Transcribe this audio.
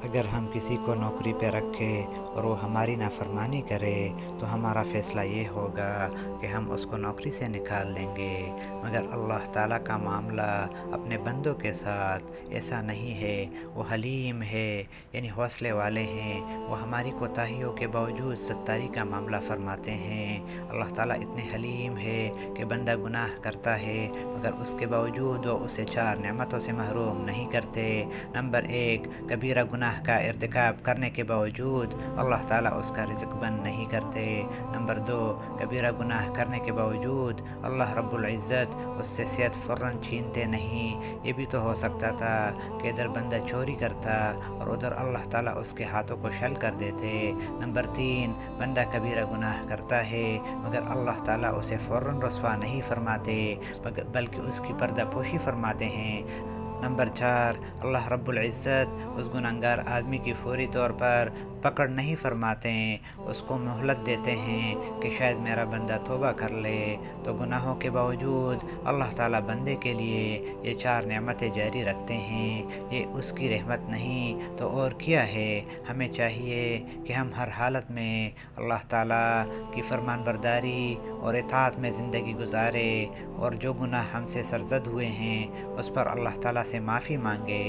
اگر ہم کسی کو نوکری پہ رکھیں اور وہ ہماری نافرمانی کرے تو ہمارا فیصلہ یہ ہوگا کہ ہم اس کو نوکری سے نکال دیں گے، مگر اللہ تعالیٰ کا معاملہ اپنے بندوں کے ساتھ ایسا نہیں ہے۔ وہ حلیم ہے، یعنی حوصلے والے ہیں۔ وہ ہماری کوتاہیوں کے باوجود ستاری کا معاملہ فرماتے ہیں۔ اللہ تعالیٰ اتنے حلیم ہے کہ بندہ گناہ کرتا ہے مگر اس کے باوجود وہ اسے 4 نعمتوں سے محروم نہیں کرتے۔ نمبر 1، کبیرہ گناہ کا ارتکاب کرنے کے باوجود اللہ تعالیٰ اس کا رزق بند نہیں کرتے۔ نمبر 2، کبیرہ گناہ کرنے کے باوجود اللہ رب العزت اس سے صحت فوراً چھینتے نہیں۔ یہ بھی تو ہو سکتا تھا کہ ادھر بندہ چوری کرتا اور ادھر اللہ تعالیٰ اس کے ہاتھوں کو شل کر دیتے۔ نمبر 3، بندہ کبیرہ گناہ کرتا ہے مگر اللہ تعالیٰ اسے فوراً رسوا نہیں فرماتے بلکہ اس کی پردہ پوشی فرماتے ہیں۔ نمبر 4، اللہ رب العزت اس گنہگار آدمی کی فوری طور پر پکڑ نہیں فرماتے، اس کو مہلت دیتے ہیں کہ شاید میرا بندہ توبہ کر لے، تو گناہوں کے باوجود اللہ تعالیٰ بندے کے لیے یہ 4 نعمتیں جاری رکھتے ہیں۔ یہ اس کی رحمت نہیں تو اور کیا ہے؟ ہمیں چاہیے کہ ہم ہر حالت میں اللہ تعالیٰ کی فرمان برداری اور اطاعت میں زندگی گزارے اور جو گناہ ہم سے سرزد ہوئے ہیں اس پر اللہ تعالیٰ سے معافی مانگے۔